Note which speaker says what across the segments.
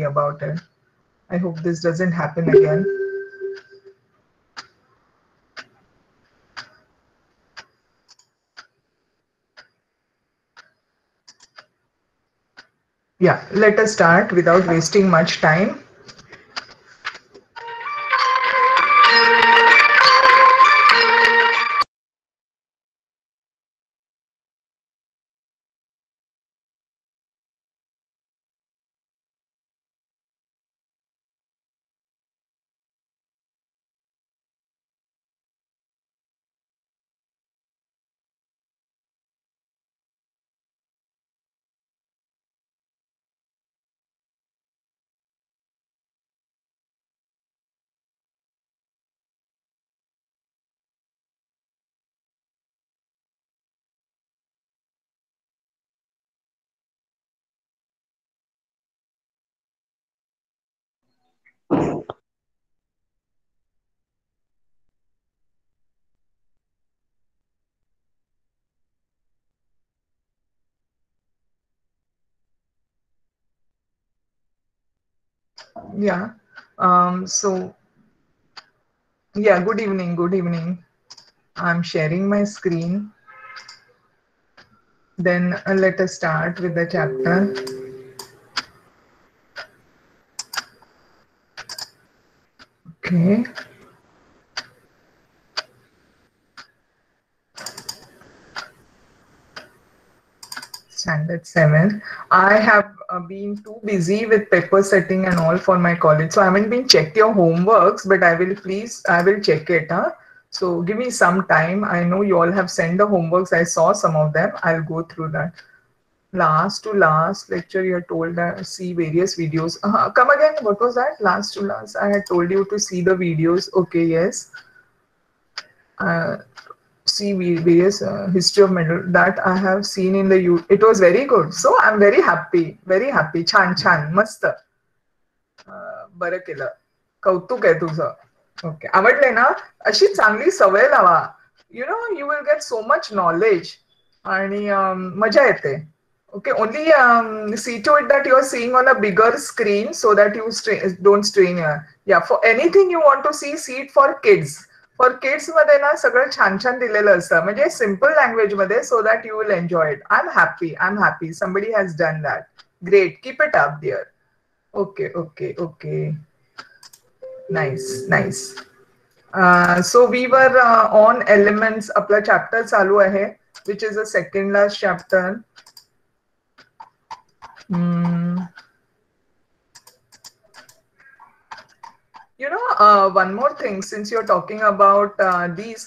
Speaker 1: about it. I hope this doesn't happen again. Yeah, let us start without wasting much time. Yeah. So, yeah, good evening. Good evening. I'm sharing my screen. Then let us start with the chapter. Okay. Standard 7. I have been too busy with paper setting and all for my college. So I haven't been checked your homeworks, but I will check it. Huh? So give me some time. I know you all have sent the homeworks. I saw some of them. I'll go through that. Last to last lecture, you had told that see various videos. Come again. What was that? Last to last, I had told you to see the videos. Okay, yes. Uh, see various history of medal that I have seen in the it was very good. So I'm very happy, very happy. छान छान मस्त. बरं केलं. कौतुक आहे तुझं. Okay आवडले ना अशी चांगली सवय लावा. You will get so much knowledge आणि मजा येते. Okay, only see to it that you are seeing on a bigger screen so that you don't strain your. Yeah, for anything you want to see it for kids. For kids मध्ये ना सगळं छान छान दिलेलं असतं म्हणजे simple language मध्ये so that you will enjoy it. I am happy somebody has done that. Great keep it up dear. Okay okay okay nice nice. So we were on elements आपला चॅप्टर चालू आहे which is a second last chapter. One more thing, since you're talking about these,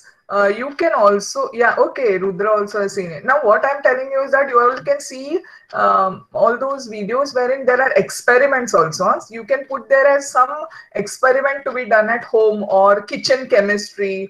Speaker 1: you can also, yeah, okay, Rudra also has seen it. Now, what I'm telling you is that you all can see all those videos wherein there are experiments also. You can put there as some experiment to be done at home or kitchen chemistry,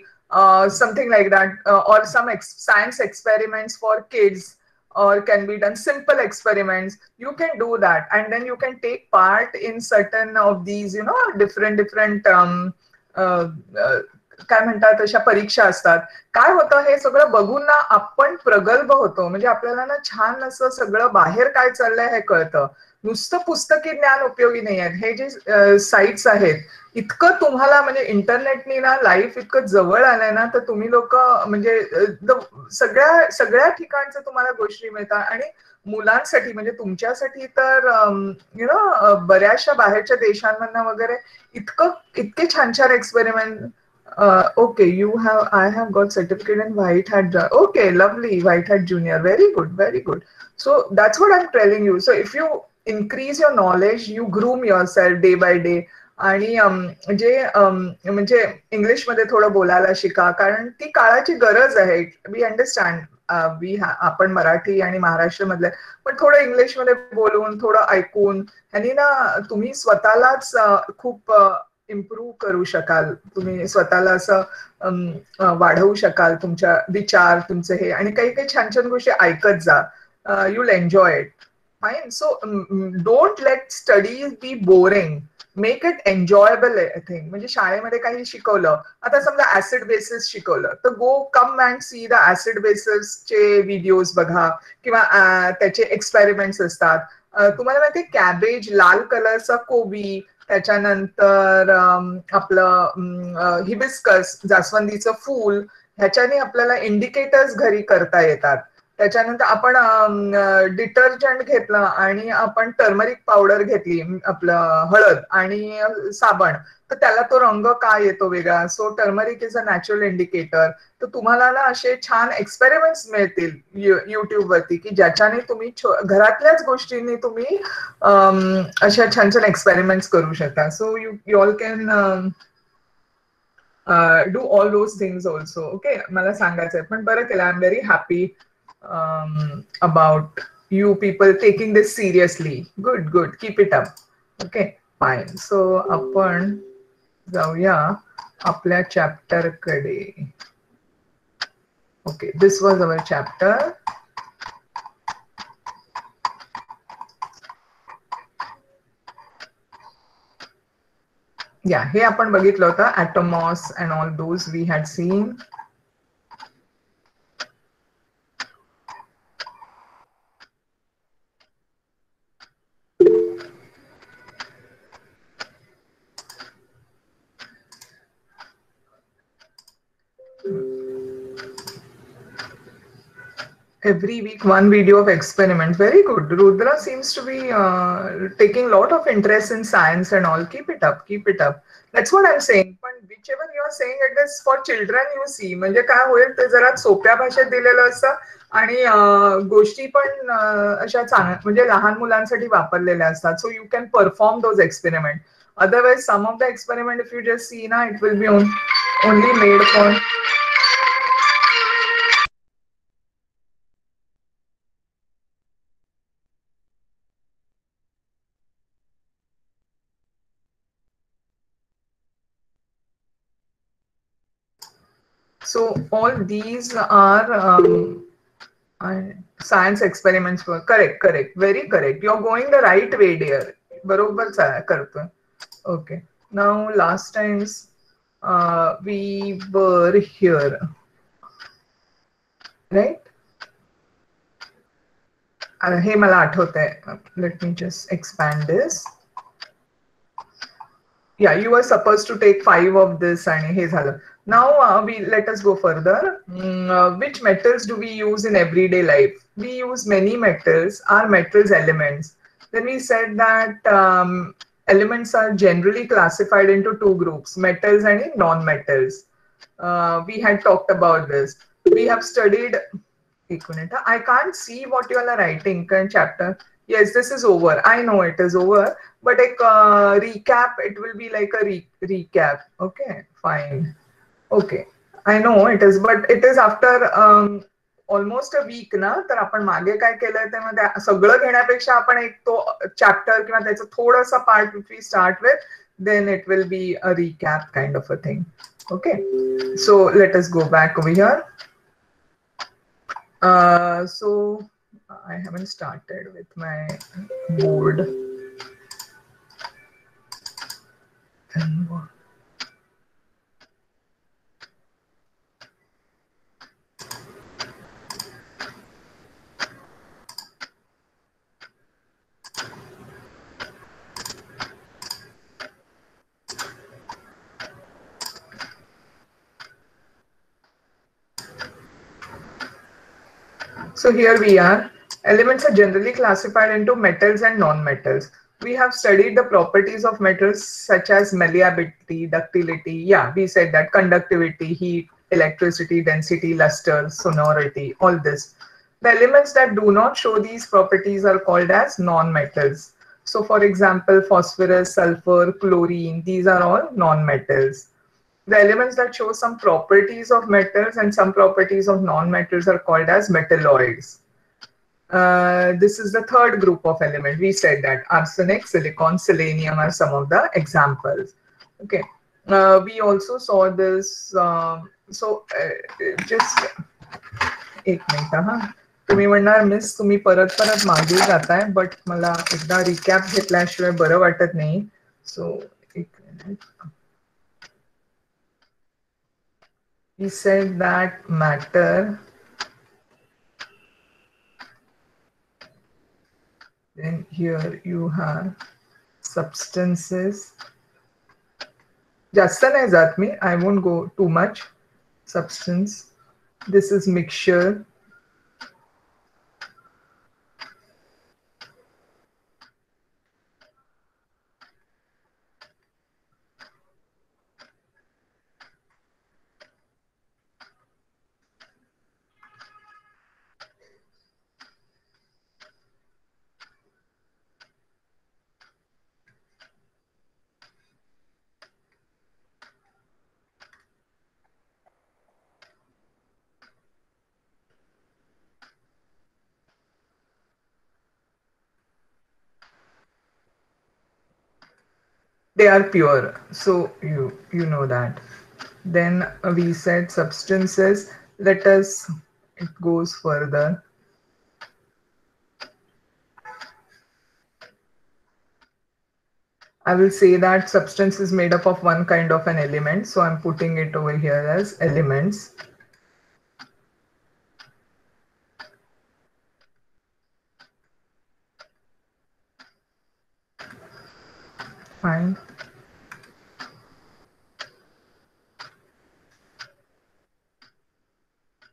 Speaker 1: something like that, or some science experiments for kids or can be done simple experiments. You can do that and then you can take part in certain of these different uh, uh, काय म्हणतात अशा परीक्षा असतात. काय होतं हे सगळं बघून ना आपण प्रगल्भ होतो म्हणजे आपल्याला ना छान असं सगळं बाहेर काय चाललंय हे कळतं. नुसतं पुस्तकी ज्ञान उपयोगी नाही आहे. हे जे साईट्स आहेत इतकं तुम्हाला म्हणजे इंटरनेटनी ना लाईफ इतकं जवळ आलंय ना तर तुम्ही लोक म्हणजे सगळ्या सगळ्या ठिकाणचं तुम्हाला गोष्टी मिळतात आणि मुलांसाठी म्हणजे तुमच्यासाठी तर बऱ्याचशा बाहेरच्या देशांमधनं वगैरे इतके छान छान experiment. Okay, I have got certificate in White Hat. Okay, lovely, White Hat Junior. Very good, very good. So that's what I'm telling you. So if you increase your knowledge, you groom yourself day by day. आणि जे म्हणजे इंग्लिशमध्ये थोडं बोलायला शिका कारण ती काळाची गरज आहे. वी अंडरस्टँड आपण मराठी आणि महाराष्ट्र मधले पण थोडं इंग्लिशमध्ये बोलून थोडं ऐकून ह्यांनी ना तुम्ही स्वतःलाच खूप इम्प्रूव्ह करू शकाल. तुम्ही स्वतःला असं वाढवू शकाल तुमच्या विचार तुमचे हे आणि काही काही छान छान गोष्टी ऐकत जा. You will enjoy it. Fine. So don't let studies be boring. Make it enjoyable thing. म्हणजे शाळेमध्ये काही शिकवलं आता समजा ऍसिड बेसिस शिकवलं तर go come and see the acid बेसिसचे व्हिडिओज बघा किंवा त्याचे एक्सपेरिमेंट्स असतात. तुम्हाला माहिती कॅबेज, लाल कलरचा कोबी, त्याच्यानंतर आपलं हिबिस्कस, जास्वंदीचं फूल, ह्याच्याने आपल्याला इंडिकेटर्स घरी करता येतात. त्याच्यानंतर आपण डिटर्जंट घेतलं आणि आपण टर्मरिक पावडर घेतली, आपलं हळद आणि साबण, तर त्याला तो रंग का येतो वेगळा. So turmeric is a natural indicator. तर तुम्हाला ना असे छान एक्सपेरिमेंट्स मिळतील युट्यूबवरती, की ज्याच्याने तुम्ही घरातल्याच गोष्टींनी तुम्ही अशा छान छान एक्सपेरिमेंट्स करू शकता. So you all can do all those things also. Okay, मला सांगायचंय. पण बरं केलं, I am very happy about you people taking this seriously. Good, good. Keep it up. Okay, fine. So आपण जाऊया आपल्या चॅप्टर कडे. Okay, this was our chapter. Yeah, हे आपण बघितलं होतं. Atomos and all those we had seen. Every week one video of experiment. Very good. Rudra seems to be taking a lot of interest in science and all. Keep it up. Keep it up. That's what I'm saying. पण whichever you are saying it is for children, you see. म्हणजे काय होईल, ते जरा सोप्या भाषेत दिलेलं असतं आणि गोष्टी पण अशा चांगल्या म्हणजे लहान मुलांसाठी वापरलेल्या असतात. So you can perform those experiment. Otherwise, some of the experiment, if you just see, na, it will be only made for. So all these are science experiments. Were correct, correct, very correct. You're going the right way, dear. बरोबर करतोय. Okay. Now last times we were here, right? हे मला आठवतंय. Let me just expand this. Yeah, you were supposed to take 5 of this and हे झालं. Now let us go further. Which metals do we use in everyday life? We use many metals. Are metals elements? Then we said that elements are generally classified into two groups: metals and non-metals. We had talked about this. We have studied. एक minute. I can't see what you all are writing. Current chapter. Yes, this is over. I know it is over. But a recap, it will be like a recap. Okay, fine. Okay, I know it is, but it is after almost a week ना. तर आपण मागे काय केलंय त्यामध्ये सगळं घेण्यापेक्षा आपण एक तो चॅप्टर किंवा त्याचं थोडासा part which we start with, then it will be a recap kind of a thing. Okay, so let us go back over here. So I haven't started with my board. So here we are. Elements are generally classified into metals and non-metals. We have studied the properties of metals such as malleability, ductility. Yeah, we said that conductivity, heat, electricity, density, luster, sonority, all this. The elements that do not show these properties are called as non-metals. So for example, phosphorus, sulfur, chlorine, these are all non-metals. The elements that show some properties of metals and some properties of non-metals are called as metalloids. This is the third group of element. We said that arsenic, silicon, selenium are some of the examples. Okay. We also saw this. Just एक minute हा. तुम्ही म्हणणार miss तुम्ही परत परत मागे जाताय, but मला एकदा रिकॅप घेतल्याशिवाय बरं वाटत नाही. सो एक minute. We said that matter Then here you have substances. जास्त नाही जात मी. I won't go too much. Substance. This is mixture. They are pure, so you know that. Then we said substances. Let us, it goes further. I will say that substance is made up of one kind of an element, so I'm putting it over here as elements. Fine.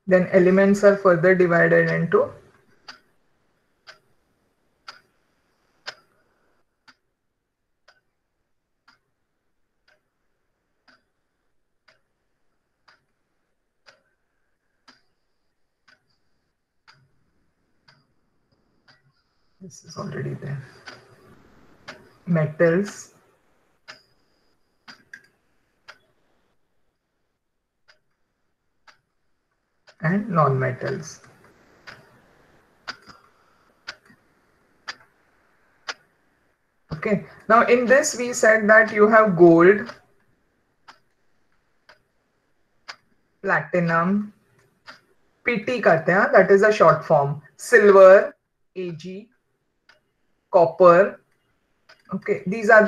Speaker 1: Then elements are further divided into this is already there. Metals and non-metals. Okay. Now in this we said that you have gold, platinum, PT कहते हैं, that is a short form. Silver, Ag, copper. Okay, these are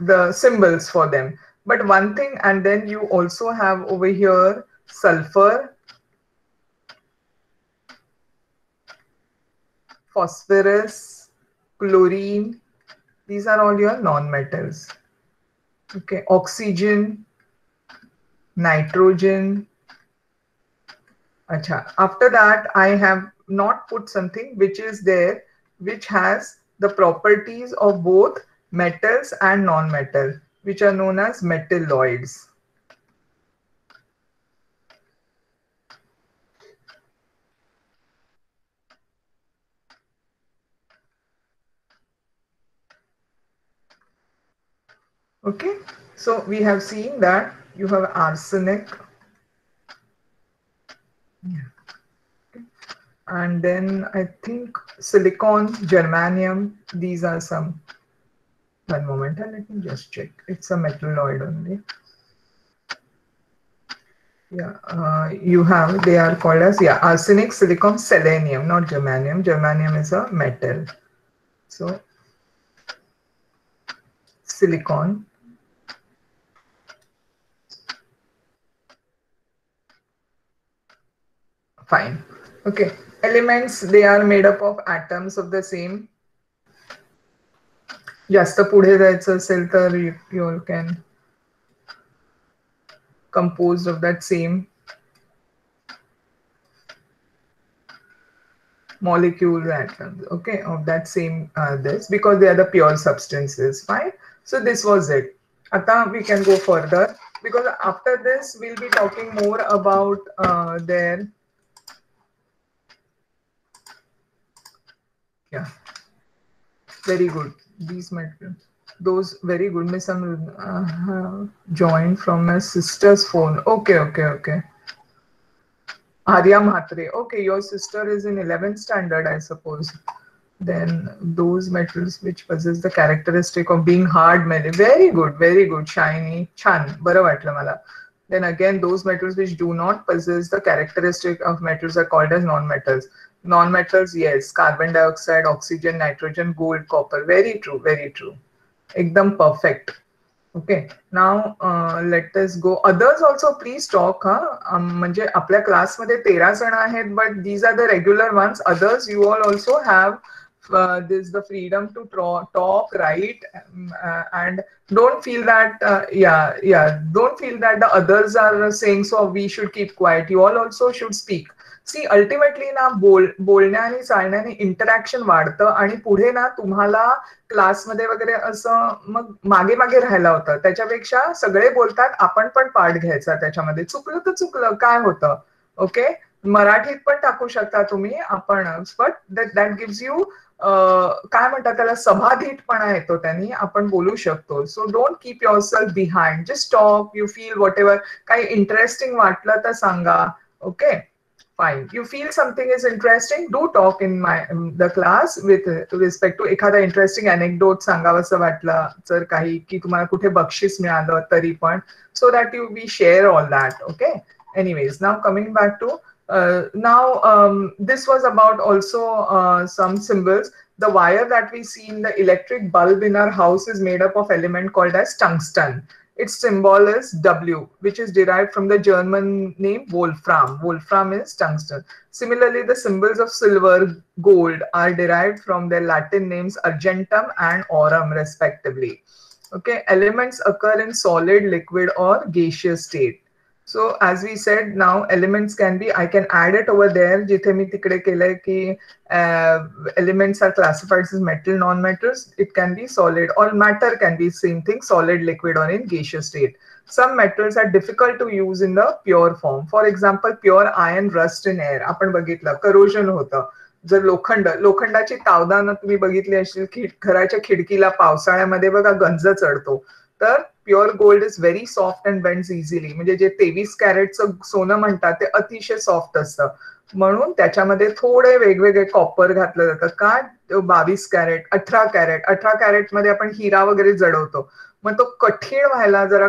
Speaker 1: the symbols for them. But one thing, and then you also have over here sulfur, phosphorus, chlorine. These are all your non-metals. Okay, oxygen, nitrogen. Acha. After that, I have not put something which is there, which has the properties of both metals and non-metal, which are known as metalloids. Okay, so we have seen that you have arsenic. And then I think silicon, germanium, these are some. One moment, let me just check. It's a metalloid only. Yeah, you have, they are called as, yeah, arsenic, silicon, selenium, not germanium. Germanium is a metal. So, silicon. Fine. Okay. Elements, they are made up of atoms of the same. जास्त पुढे जायचं असेल तर you can composed of that same molecules, atoms, okay, of that same this, because they are the pure substances. Fine. So this was it. Ata we can go further, because after this we'll be talking more about their, yeah, very good, these materials, those very good. Miss joined from my sister's phone. Okay, okay, okay. Arya Mhatre. Okay, your sister is in 11th standard, I suppose. Then those metals which possess the characteristic of being hard metal. Very good, very good. Shiny. Chan. Bara वाटलं मला. Then again, those metals which do not possess the characteristic of metals are called as non-metals. Non-metals, yes. Carbon dioxide, oxygen, nitrogen, gold, copper. Very true, very true. Ekdam perfect. Okay, now let us go. Others also please talk. म्हणजे आपल्या क्लासमध्ये 13 जण आहेत, but these are the regular ones. Others, you all also have this the freedom to talk, write, and don't feel that don't feel that the others are saying so we should keep quiet. You all also should speak. See ultimately ना बोलण्याने चालण्याने interaction वाढतं आणि पुढे ना तुम्हाला क्लासमध्ये वगैरे असं मग मागे मागे राहायला होतं. त्याच्यापेक्षा सगळे बोलतात, आपण पण पार्ट घ्यायचा त्याच्यामध्ये. चुकलं तर चुकलं, काय होतं. ओके, मराठीत पण टाकू शकता तुम्ही आपण, बट दॅट गिव्स यू काय म्हणतात त्याला, सभाधीटपणा येतो त्यांनी, आपण बोलू शकतो. So don't keep yourself behind, just talk, you feel whatever. काही इंटरेस्टिंग वाटलं तर सांगा. Okay, fine. You feel something is interesting, do talk in the class with respect to एखादा इंटरेस्टिंग अनेक्डोट सांगावंसं वाटलं तर, काही की तुम्हाला कुठे बक्षीस मिळालं तरी पण, so that you we share all that. Okay, anyways, now coming back to this was about also some symbols. The wire that we see in the electric bulb in our house is made up of element called as tungsten. Its symbol is W, which is derived from the German name Wolfram. Wolfram is tungsten. Similarly, the symbols of silver, gold are derived from their Latin names argentum and aurum, respectively. Okay, elements occur in solid, liquid, or gaseous state. So as we said, now elements can be, I can add it over there. जिथे मी तिकडे केलंय की elements are classified as metal, non-metals. It can be solid, or matter can be same thing, solid, liquid, or in gaseous state. Some metals are difficult to use in the pure form. For example, pure iron rust in air. आपण बघितलं, corrosion होतं. जर लोखंडाची तावदानं तुम्ही बघितली असेल की घराच्या खिडकीला पावसाळ्यामध्ये बघा गंज चढतो, तर pure gold is very soft and bends easily. म्हणजे जे 23 कॅरेटचं सोनं म्हणतात ते अतिशय सॉफ्ट असतं, म्हणून त्याच्यामध्ये थोडे वेगवेगळे कॉपर घातलं जातं. का? 22 कॅरेट, 18 कॅरेट मध्ये आपण हिरा वगैरे जडवतो, मग तो कठीण व्हायला जरा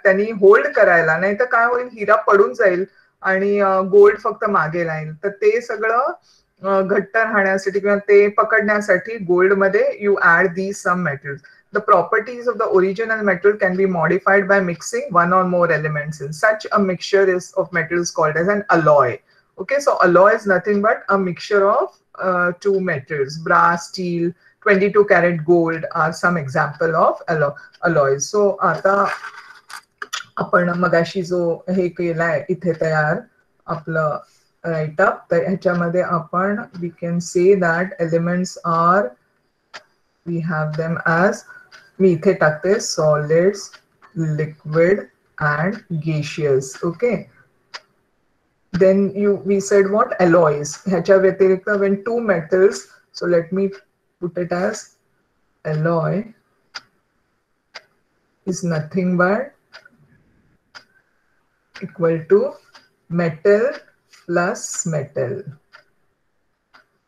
Speaker 1: त्यांनी होल्ड करायला, नाही तर काय होईल, हिरा पडून जाईल आणि गोल्ड फक्त मागे राहील. तर ते सगळं घट्ट राहण्यासाठी किंवा ते पकडण्यासाठी गोल्डमध्ये you add these some metals. The properties of the original metal can be modified by mixing one or more elements in. Such a mixture of metals called as an alloy. Okay, so alloy is nothing but a mixture of two metals. Brass, steel, 22 karat gold are some example of alloys. So आता आपण मगाशी जो हे केलाय इथे तयार आपलं write up, तर ह्याच्यामध्ये आपण we can say that elements are, we have them as, मी इथे टाकते solids, liquid and gaseous. Okay, then we said what, alloys. ह्याच्या व्यतिरिक्त when two metals, so let me put it as alloy is nothing but equal to metal plus metal,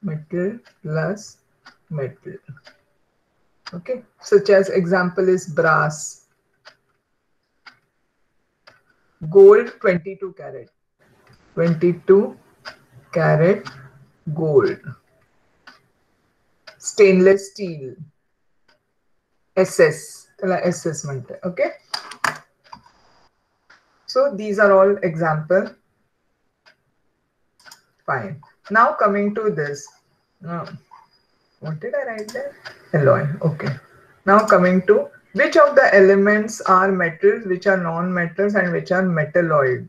Speaker 1: metal plus metal. Okay, such as example is brass, gold 22 karat, 22 karat gold, stainless steel, SS, त्याला SS म्हणते. Okay, so these are all example. Fine, now coming to this, what did I write there? Alloy. Okay, now coming to which of the elements are metals, which are non-metals, and which are metalloid.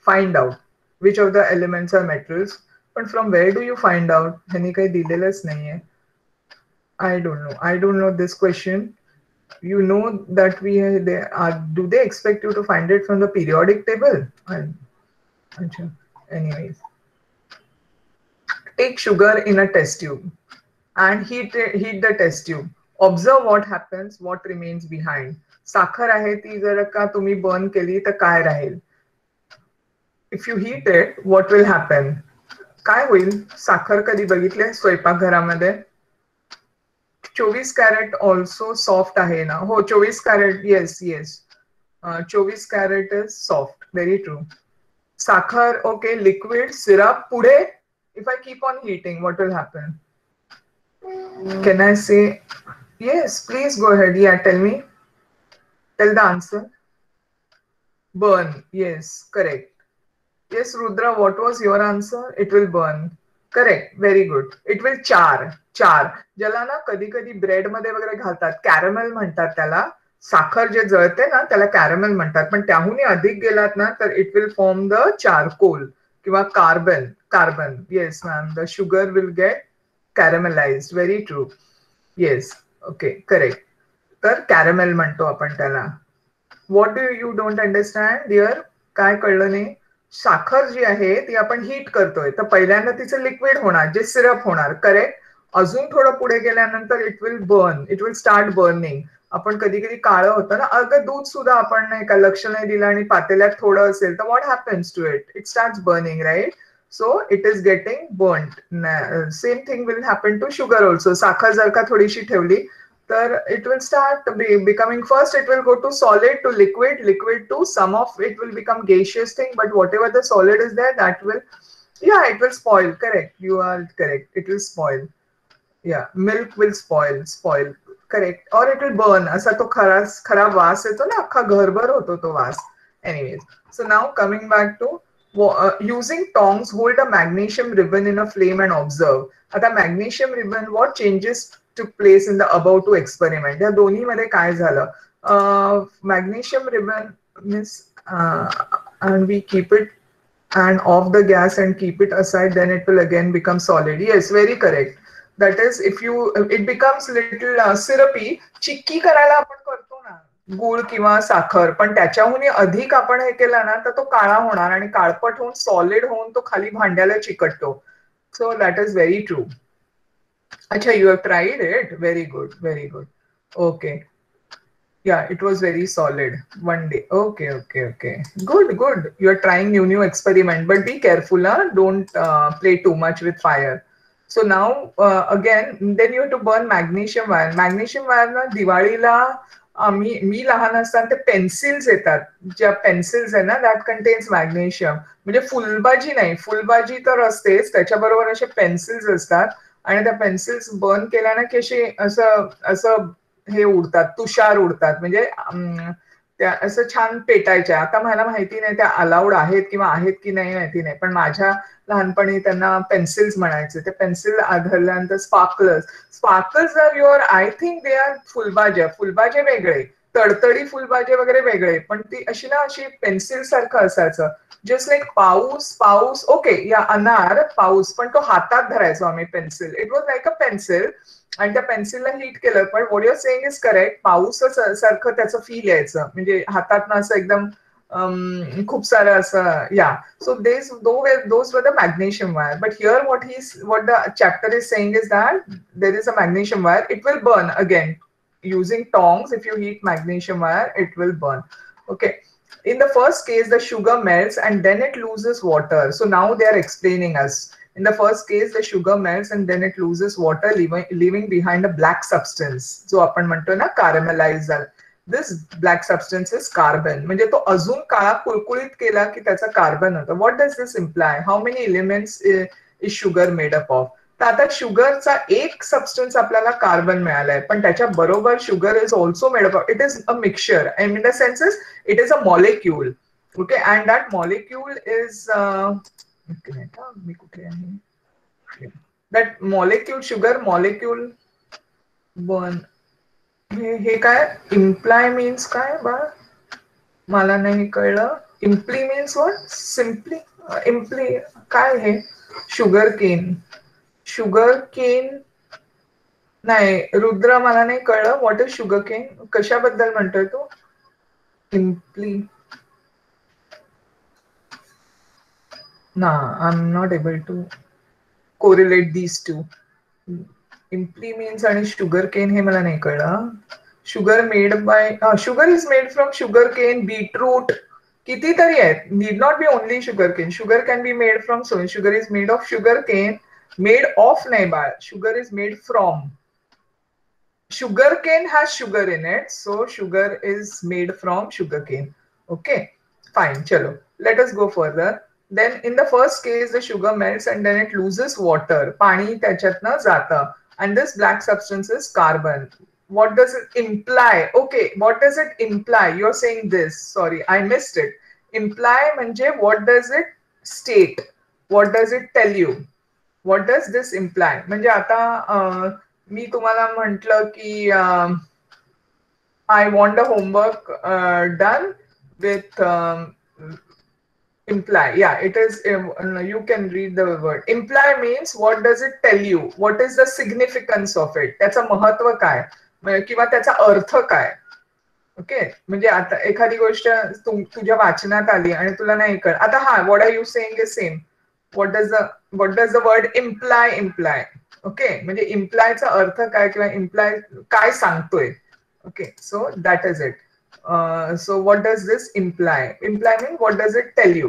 Speaker 1: Find out which of the elements are metals, but from where do you find out? ह्यानी काही दिलेलंच नाहीये. I don't know this question. You know that they are, do they expect you to find it from the periodic table? Anyways, take sugar in a test tube and heat the test tube. Observe what happens, what remains behind. साखर आहे ती जर का तुम्ही burn केली तर काय राहील? If you heat it, what will happen? काय होईल? साखर कधी बघितले स्वयंपाकघरामध्ये? 24 कॅरेट ऑल्सो सॉफ्ट आहे ना? हो, 24 carat, yes 24 carat is soft, very true. साखर, ओके, लिक्विड, सिरप, पुढे if I keep on heating, what will happen? Can I say? Yes, please go ahead. Yeah, tell me. Tell the answer. Burn. Yes, correct. Yes, Rudra, what was your answer? It will burn. Correct. Very good. It will char. Char. ज्याला ना कधी कधी bread मध्ये वगैरे घालतात, caramel म्हणतात त्याला. साखर जे जळते ना त्याला कॅरमेल म्हणतात, पण त्याहूनही अधिक गेलात ना तर it will form the charcoal किंवा carbon. Carbon. Yes ma'am, the sugar will get caramelised. Very true. Yes. Okay, correct. तर कॅरमेल म्हणतो आपण त्याला. What do you don't understand dear? काय कळलं नाही? साखर जी आहे ती आपण हीट करतोय, तर पहिल्यांदा तिचं लिक्विड होणार, जे सिरप होणार. करेक्ट. अजून थोडं पुढे गेल्यानंतर it will burn, it will start burning. आपण कधी कधी काळं होतं ना, अगं दूध सुद्धा आपण नाही का लक्ष नाही दिलं आणि पातेल्यात थोडं असेल तर what happens to it? It start burning, right? So it is getting burn. Same thing will happen to sugar also. साखर जर का थोडीशी ठेवली तर it will start becoming, first it will go to solid to liquid, liquid to some of it will become gaseous thing, but whatever the solid is there that will, yeah, it will spoil. Correct, you are correct, it will spoil. Yeah, milk will spoil. Correct. Or it will burn. असा तो खराब वास येतो ना, अख्खा घरभर होतो तो वास. Anyways, so now coming back to using tongs, hold a magnesium ribbon in a flame and observe. आता magnesium ribbon, what changes took place in the above two experiment? या दोन्ही मध्ये काय झालं? Magnesium ribbon means and we keep it and off the gas and keep it aside, then it will again become solid. Yes, very correct. That is, if you it becomes little syrupy. चिक्की करायला आपण करतो ना गुळ किंवा साखर, पण त्याच्याहून अधिक आपण हे केलं ना तर तो काळा होणार आणि काळपट होऊन सॉलिड होऊन तो खाली भांड्याला चिकटतो. So that is very true. अच्छा, you have tried it. Very good, very good. Okay. Yeah, it was very solid one day. Okay. Good. You are trying new experiment, but be careful, huh? Don't play too much with fire. So now again, then you have to burn magnesium wire. Magnesium wire ना दिवाळीला मी लहान असताना ते pencils येतात, ज्या pencils आहे ना that contains magnesium. म्हणजे फुलबाजी नाही, फुलबाजी तर असतेच, त्याच्याबरोबर असे पेन्सिल्स असतात आणि त्या पेन्सिल्स बर्न केल्याने की असे असं असं हे उडतात, तुषार उडतात. म्हणजे त्या असं छान पेटायच्या. आता मला माहिती नाही त्या अलाउड आहेत किंवा आहेत की नाही माहिती नाही, पण माझ्या लहानपणी त्यांना पेन्सिल्स म्हणायचे. ते पेन्सिल धरल्यानंतर sparkles are your, I think they are फुलबाज्या. फुलबाजे वेगळे, तडतडी फुलबाजे वगैरे वेगळे, पण ती अशी ना अशी पेन्सिल सारखं असायचं. जस्ट लाईक पाऊस. ओके, या अनार पाऊस, पण तो हातात धरायचो आम्ही pencil. It was like a pencil आणि त्या पेन्सिलला हीट केलं. पण what you are saying is correct. पाऊसच सारखं त्याचं फील यायचं, म्हणजे हातात असं एकदम खूप सारं असं. या, so those were the magnesium wire. But here what the chapter is saying is that there is a magnesium wire. It will burn again using tongs. If you heat magnesium wire, it will burn. Okay. In the first case, the sugar melts and then it loses water. So now they are explaining us. In the first case, the sugar melts and then it loses water, leaving behind a black substance. So आपण म्हणतो ना caramelize. This black substance is carbon. म्हणजे तो अजून काळा कुळकुळीत केला की त्याचा कार्बन होतं. What does this imply? How many elements is sugar made up of? तर आता शुगरचा एक सबस्टन्स आपल्याला कार्बन मिळालाय, पण त्याच्या बरोबर sugar is also made up. It is a mixture. In the census it is a molecule. Okay, and that molecule is me कुठे आहे दॅट मॉलिक्यूल, शुगर मॉलिक्यूल बन. हे काय इम्प्लाय मीन्स काय बा, मला नाही कळलं. Imply means what? Simply imply काय हे? शुगर केन नाही रुद्र, मला नाही कळलं. What is sugar cane? कशाबद्दल म्हणतोय तू? इम्प्ली ना, I am not able to correlate these two. Imply means आणि शुगर केन हे मला नाही कळलं. Sugar made by, sugar is made from sugar cane, beetroot, कितीतरी आहेत. Need not be only sugar cane. Sugar can be made from soy. Sugar is made of sugar cane. Made of नाही बाळ, sugar is made from. Sugar cane has sugar in it, so sugar is made from sugar cane. Okay, fine. Chalo, let us go further. Then in the first case, the sugar melts and then it loses water. पाणी त्याच्यातनं जातं. And this black substance is carbon. what does it imply? Okay, what does it imply? You're saying this. Sorry, I missed it. Imply म्हणजे what does it state? What does it tell you? What does this imply? म्हणजे आता मी तुम्हाला म्हटलं की I want the homework done with imply. Yeah, it is. You can read the word. Imply means what does it tell you? What is the significance of it? त्याचं महत्व काय किंवा त्याचा अर्थ काय? ओके, म्हणजे आता एखादी गोष्ट तुझ्या वाचनात आली आणि तुला नाही कळ आता हा what are you saying is same. What does the word imply. Okay, म्हणजे इम्प्लायचा अर्थ काय किंवा इम्प्लाय काय सांगतोय. Okay, so that is it. So what does this imply? Imply means what does it tell you?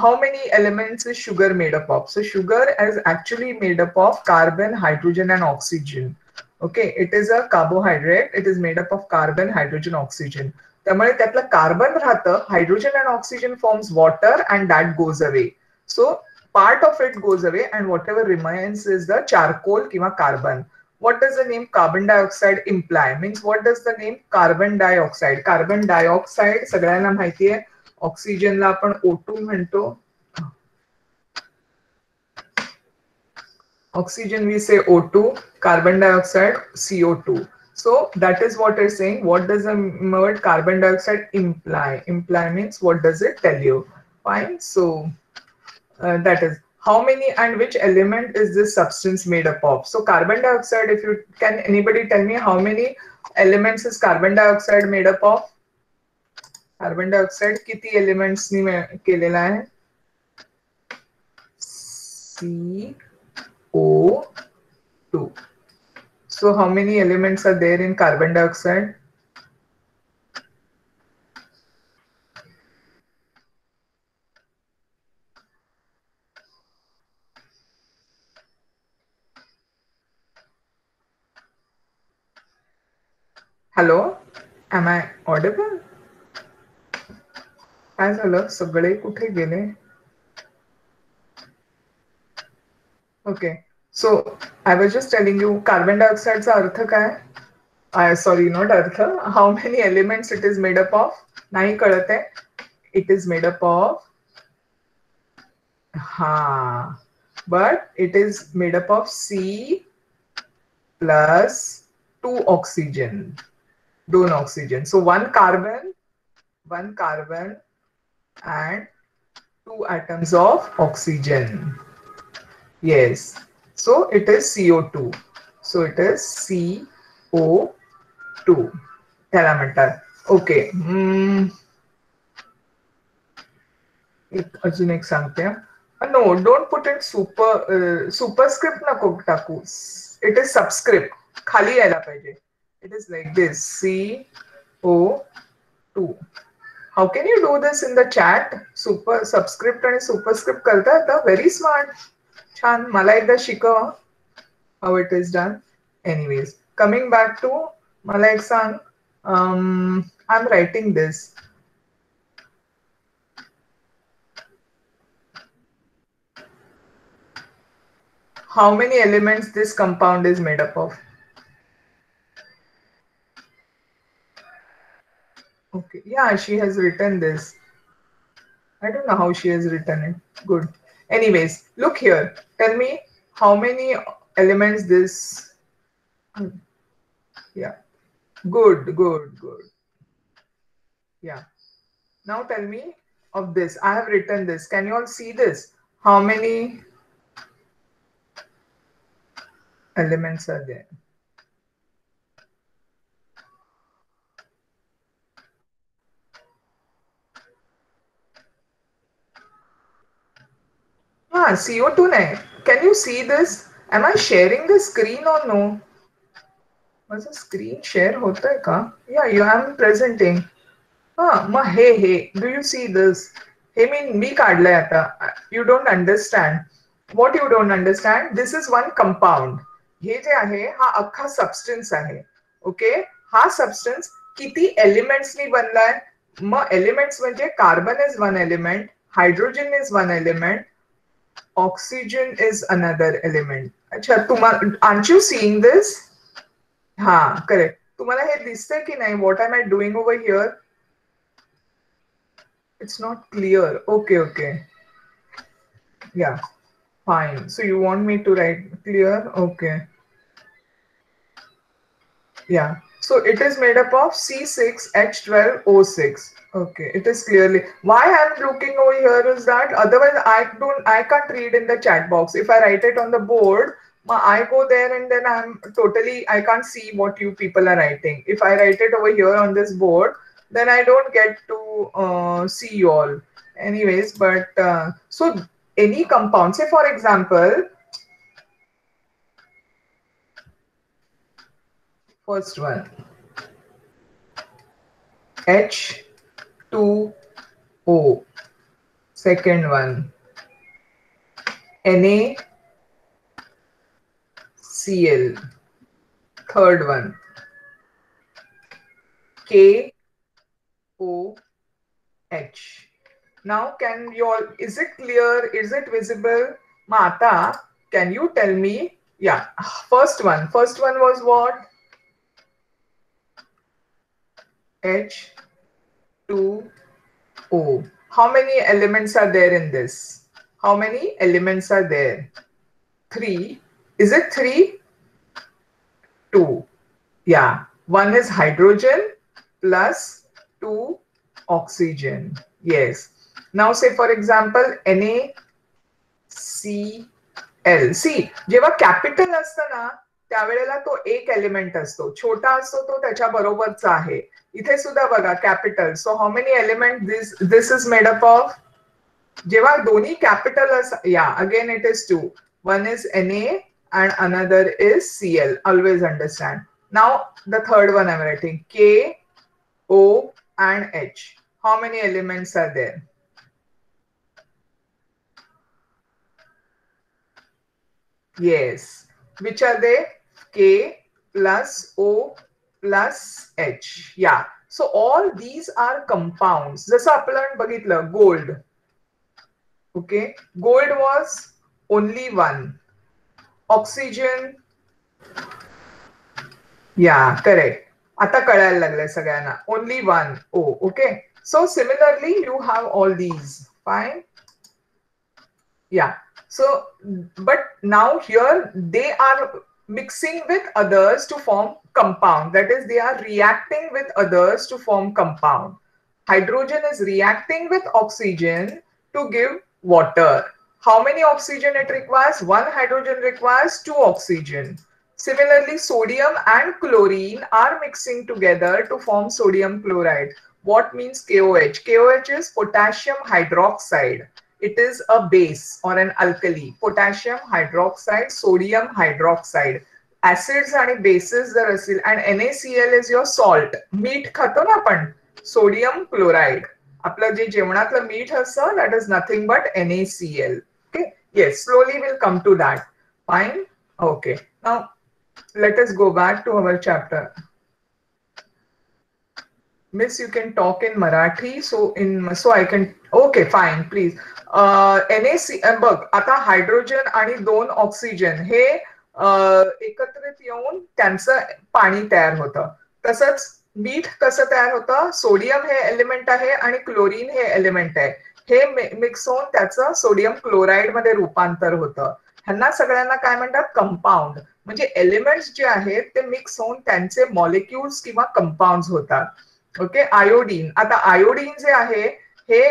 Speaker 1: How many elements is sugar made up of? So sugar is actually made up of carbon, hydrogen and oxygen. Okay, it is a carbohydrate. It is made up of carbon, hydrogen, oxygen. त्यामुळे त्यातलं carbon राहतं, hydrogen and oxygen forms water and that goes away. So part of it goes away and whatever remains is the charcoal किंवा carbon. What does the name carbon dioxide imply? Means what does the name carbon dioxide? Carbon dioxide सगळ्यांना माहिती आहे, ऑक्सिजनला आपण O2 म्हणतो. Oxygen we say O2, carbon dioxide CO2. So that is what it's saying. What does the word carbon dioxide imply? Imply means what does it tell you? Fine. So that is how many and which element is this substance made up of? So carbon dioxide, if you can, anybody tell me how many elements is carbon dioxide made up of? Carbon dioxide किती elements नि केलेला आहे? CO2. So how many elements are there in carbon dioxide? Hello, am I audible? काय झालं, सगळे कुठे गेले? Okay, so I was just telling you carbon dioxide चा अर्थ काय? Sorry, not earth. How many elements it is made up of? नाही कळत आहे. It is made up of but it is made up of C plus 2 oxygen. 2 oxygen. So one carbon and 2 atoms of oxygen. Yes. So it is CO2. So it is CO2. त्याला म्हणतात. Okay. अजून एक सांगते. No, don't put it superscript नको टाकू. It is subscript. खाली यायला पाहिजे. It is like this. CO2. How can you do this in the chat? Subscript आणि superscript करता येतं. Very smart. छान. मला एकदा शिकव how it is done. Anyways, coming back to मला एक सांग. I'm writing this. How many elements this compound is made up of? Okay, yeah, she has written this. I don't know how she has written it. Good. Anyways, look here. Tell me how many elements this. Yeah. Good. Yeah. Now tell me of this. I have written this. Can you all see this? How many elements are there? CO2 nahi. Can you see this? Am I sharing the screen or no? Was the screen share hota hai ka? Yeah, you am presenting. Mug hey do you see this? हे मी काढलंय आता. You don't understand. What you don't understand? This is one compound. हे जे आहे हा अख्खा substance आहे. Okay, हा substance किती elements नी बनलाय? मग elements म्हणजे carbon is one element, hydrogen is one element, oxygen is another element. अच्छा, aren't you seeing this? हा correct. तुम्हाला हे दिसतंय की नाही? What am I doing over here? It's not clear. Okay okay. Yeah fine. So you want me to write clear? Okay. Yeah. So it is made up of C6H12O6. Okay, it is clearly. Why I'm looking over here is that otherwise I can't read in the chat box. If I write it on the board, I go there and then I can't see what you people are writing. If I write it over here on this board, then I don't get to see you all. Anyways, but so any compound, say for example, first one, H2O. Second one, NaCl. Third one, KOH. Now, can you all, is it clear? Is it visible? Mata, can you tell me? Yeah, first one. First one was what? H2O. How many elements are there in this? How many elements are there? Three. Is it three? Two. Yeah. One is hydrogen plus two oxygen. Yes. Now say for example NaCl. See, जेव्हा capital असतं ना त्यावेळेला तो एक element असतो, छोटा असतो तो त्याच्या बरोबरचा आहे. इथे सुद्धा बघा capital. So how many element this is made up of? जेव्हा दोन्ही capital yeah again it is two. One is Na and another is Cl. Always understand. Now the third one I'm writing K, O and H. How many elements are there? Yes. Which are they? K plus O plus H. Yeah. So all these are compounds. जसं आपण बघितलं gold. Okay. Gold was only one. Oxygen. Yeah, correct. आता कळायला लागलंय सगळ्यांना. Only one O. Okay. So similarly, you have all these. Fine. Yeah. So, but now here they are mixing with others to form compound. That is, they are reacting with others to form compound. Hydrogen is reacting with oxygen to give water. How many oxygen it requires? One hydrogen requires two oxygen. Similarly, sodium and chlorine are mixing together to form sodium chloride. What means KOH? KOH is potassium hydroxide. It is a base or an alkali. Potassium hydroxide, sodium hydroxide. Acids आणि bases जर असतील and NaCl is your salt. मीठ खातो ना आपण, sodium chloride. आपलं जे जेवणातलं मीठ असतं that is nothing but NaCl. Okay. Yes, slowly we'll come to that. Fine. Okay. Now let us go back to our chapter. Miss, you can talk in Marathi, so I can. Okay, fine, please. NaC बघ आता hydrogen आणि दोन oxygen हे एकत्रित येऊन त्यांचं पाणी तयार होतं. तसंच मीठ कसं तयार होतं? सोडियम हे एलिमेंट आहे आणि क्लोरीन हे एलिमेंट आहे. हे मिक्स होऊन त्याचं सोडियम क्लोराईड मध्ये रूपांतर होतं. ह्यांना सगळ्यांना काय म्हणतात? कंपाऊंड. म्हणजे एलिमेंट्स जे आहेत ते मिक्स होऊन त्यांचे मॉलिक्युल्स किंवा कंपाऊंड होतात. ओके. आयोडीन, आता आयोडीन जे आहे हे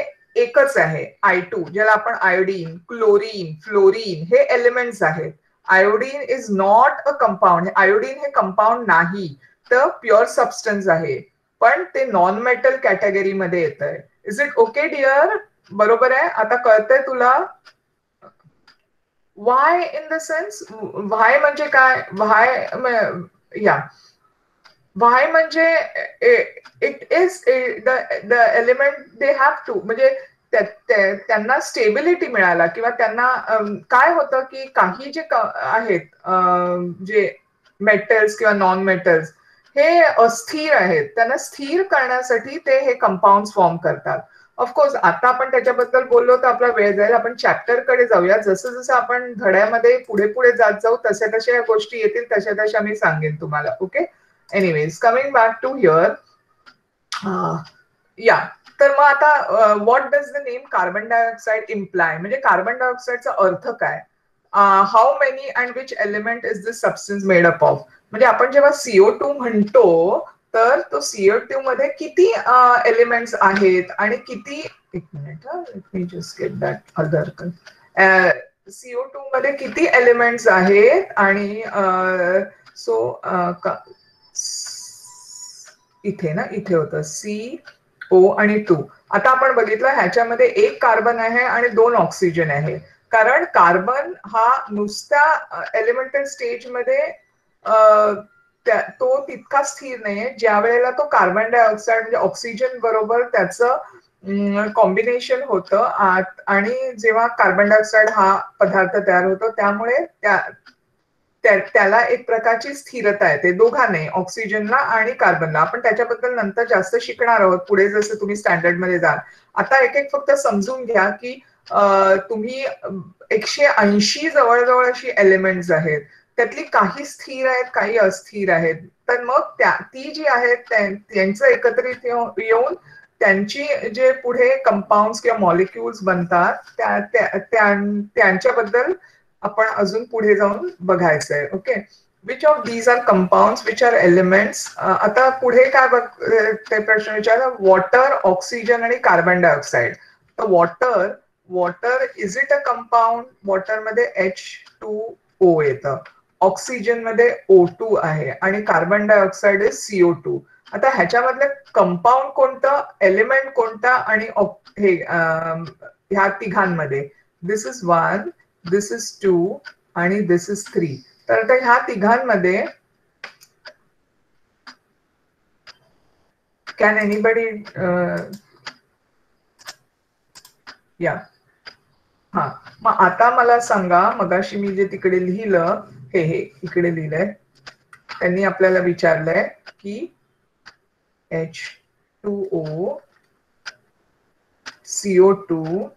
Speaker 1: एकच आहे I2, ज्याला आपण आयोडीन, क्लोरीन, फ्लोरीन हे एलिमेंट्स आहेत. Iodine is not a compound. Iodine हे कंपाऊंड नाही, तर प्युअर सबस्टन्स आहे, पण ते नॉन मेटल कॅटेगरी मध्ये येत आहे. Is it okay dear? बरोबर आहे? आता कळतंय तुला? Why in the sense, why म्हणजे काय? व्हाय या व्हाय म्हणजे it is the element they have to, म्हणजे त्यांना स्टेबिलिटी मिळाला किंवा त्यांना काय होतं की काही जे आहेत जे मेटल्स किंवा नॉन मेटल्स हे अस्थिर आहेत, त्यांना स्थिर करण्यासाठी ते हे कंपाऊंड फॉर्म करतात. ऑफकोर्स आता आपण त्याच्याबद्दल बोललो तर आपला वेळ जाईल. आपण चॅप्टर कडे जाऊया. जसं जसं आपण धड्यामध्ये पुढे पुढे जात जाऊ तशा तशा या गोष्टी येतील, तशा तशा मी सांगेन तुम्हाला. Okay. Anyways coming back to here. Yeah तर मग आता what does the name carbon dioxide imply, म्हणजे कार्बन डायऑक्साइडचा अर्थ काय. How many and which element is this substance made up of, म्हणजे आपण जेव्हा CO2 म्हणतो तर तो CO2 मध्ये किती एलिमेंट्स आहेत आणि किती, एक minute, let me just get that other. CO2 मध्ये किती एलिमेंट्स आहेत आणि सो इथे ना, इथे होतं CO आणि 2. आता आपण बघितलं ह्याच्यामध्ये एक कार्बन आहे आणि 2 ऑक्सिजन आहे. कारण कार्बन हा नुसत्या एलिमेंटल स्टेजमध्ये तो तितका स्थिर नाहीये. ज्या वेळेला तो कार्बन डायऑक्साइड म्हणजे ऑक्सिजन बरोबर त्याचं कॉम्बिनेशन होतं आणि जेव्हा कार्बन डायऑक्साइड हा पदार्थ तयार होतो त्यामुळे त्याला एक प्रकारची स्थिरता येते दोघांनाही, ऑक्सिजनला आणि कार्बनला. आपण त्याच्याबद्दल नंतर जास्त शिकणार आहोत पुढे जसं तुम्ही स्टँडर्ड मध्ये जाल. आता एक एक फक्त समजून घ्या की तुम्ही 180 जवळजवळ अशी एलिमेंट्स आहेत, त्यातली काही स्थिर आहेत काही अस्थिर आहेत. तर मग ती जी आहेत त्यांचं एकत्रित येऊन त्यांची जे पुढे कंपाऊंड किंवा मॉलिक्युल्स बनतात त्यांच्याबद्दल आपण अजून पुढे जाऊन बघायचंय. Okay, which of these are compounds which are elements. आता पुढे काय ते प्रश्न विचारला, वॉटर, ऑक्सिजन आणि कार्बन डायऑक्साइड. तर water is it a compound. Water मध्ये H2O येतं, ऑक्सिजन मध्ये O2 आहे आणि कार्बन डायऑक्साइड इज CO2. आता ह्याच्यामधलं कंपाऊंड कोणतं, एलिमेंट कोणता आणि हे ह्या तिघांमध्ये दिस इज 1, दिस इज 2 आणि दिस इज 3. तर ह्या तिघांमध्ये कॅन एनीबडी या. हा, मग आता मला सांगा, मगाशी मी जे तिकडे लिहिलं हे इकडे लिहिलंय, त्यांनी आपल्याला विचारलंय की H2O, CO2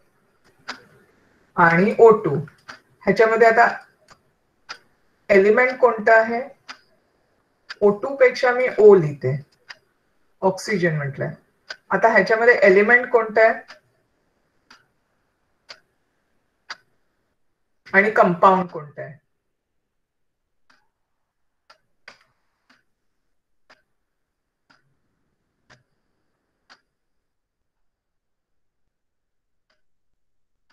Speaker 1: आणि O2 ह्याच्यामध्ये आता एलिमेंट कोणतं आहे. O2 पेक्षा मी O लिहिते, ऑक्सिजन म्हटलंय. आता ह्याच्यामध्ये एलिमेंट कोणतं आहे आणि कंपाऊंड कोणतं आहे.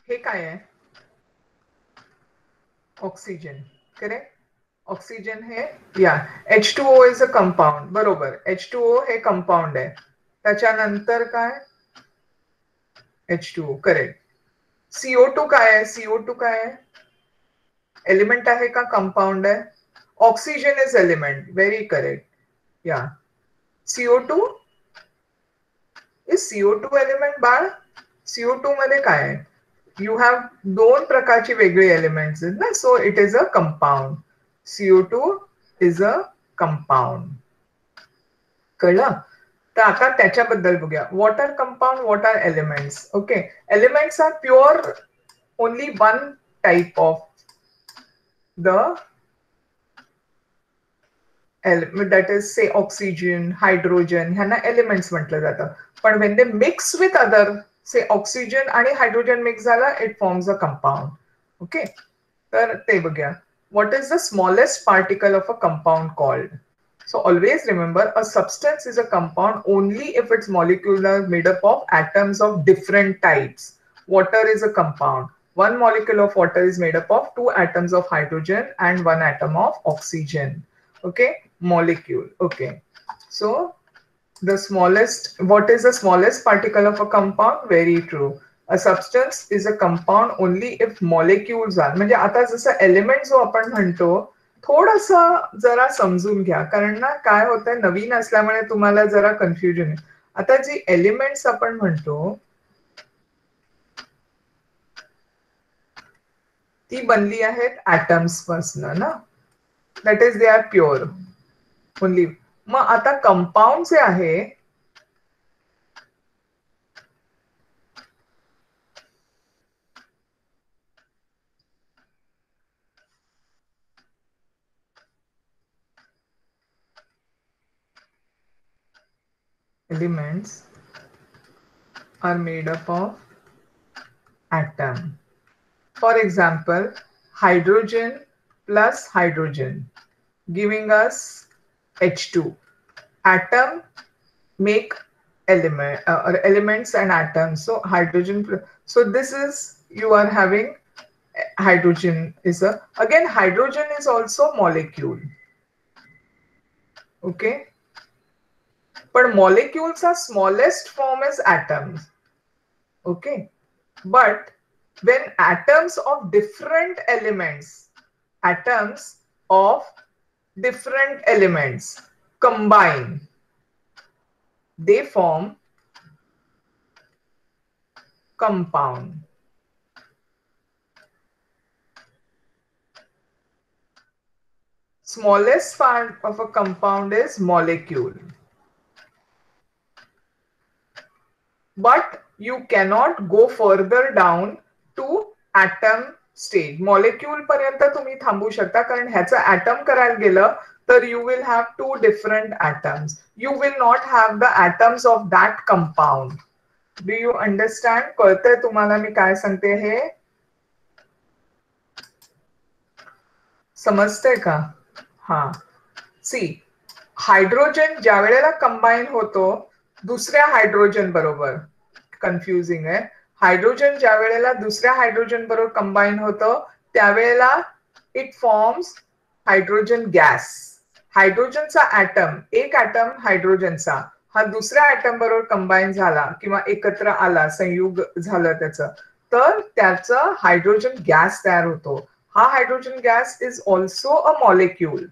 Speaker 1: हे काय आहे, ऑक्सिजन. करेक्ट, ऑक्सिजन हे या. H2O इज अ कंपाऊंड, बरोबर. H2O हे कंपाऊंड आहे. त्याच्यानंतर काय, H2O, करेक्ट. CO2 काय आहे, CO2 काय आहे, एलिमेंट आहे का कंपाऊंड आहे. Oxygen is element, very correct. या, CO2 is CO2 element. Bal, CO2 मध्ये काय आहे, यू हॅव दोन प्रकारची वेगळी एलिमेंट्स आहेत ना, so it is a compound. CO2 is a compound. कळलं. तर आता त्याच्याबद्दल बघूया. What are compound, what are elements. Okay, elements are pure only one type of the that is say oxygen, hydrogen, ह्यांना एलिमेंट्स म्हटलं जातं. पण when they mix with other, say oxygen आणि हायड्रोजन मिक्स झाला, it forms a compound. Okay, तर ते बघूया. What is the smallest particle of a compound called? So always remember, a substance is a compound only if its molecules are made up of atoms of different types. Water is a compound. One molecule of water is made up of two atoms of hydrogen and one atom of oxygen. Okay, molecule. Okay, so the smallest, what is the smallest particle of a compound? Very true. A substance is a compound only if molecules are, म्हणजे आता जसं element जो आपण म्हणतो, थोडंसं जरा समजून घ्या, कारण ना काय होतंय, नवीन असल्यामुळे तुम्हाला जरा कन्फ्युजन आहे. आता जी एलिमेंट्स आपण म्हणतो ती बनली आहेत ऍटम्स पासून ना, that is they are pure only. मग आता कंपाऊंड जे आहे elements are made up of atom. For example, hydrogen plus hydrogen giving us H2. Atom make elements and atoms. So hydrogen. So this is, you are having hydrogen is a, again hydrogen is also molecule. Okay. But molecules are smallest form is atoms. Okay. But when atoms of different elements combine, they form compound. Smallest part of a compound is molecule. But you cannot go further down to atom stage. Molecule पर्यंत तुम्ही थांबू शकता, कारण ह्याचं atom करायला गेलं तर you will have two different atoms. You will not have the atoms of that compound. Do you understand? कळतंय तुम्हाला मी काय सांगते हे? समजतंय का? हा. सी, हायड्रोजन ज्या वेळेला कंबाईन होतो दुसऱ्या हायड्रोजन बरोबर, कन्फ्युजिंग आहे. हायड्रोजन ज्या वेळेला दुसऱ्या हायड्रोजन बरोबर कंबाईन होतं त्यावेळेला इट फॉर्म्स हायड्रोजन गॅस. हायड्रोजनचा ॲटम, एक ॲटम हायड्रोजनचा हा दुसऱ्या ॲटम बरोबर कंबाईन झाला किंवा एकत्र आला, संयुग झालं त्याचं, तर त्याचं हायड्रोजन गॅस तयार होतो. हा hydrogen gas is also a molecule.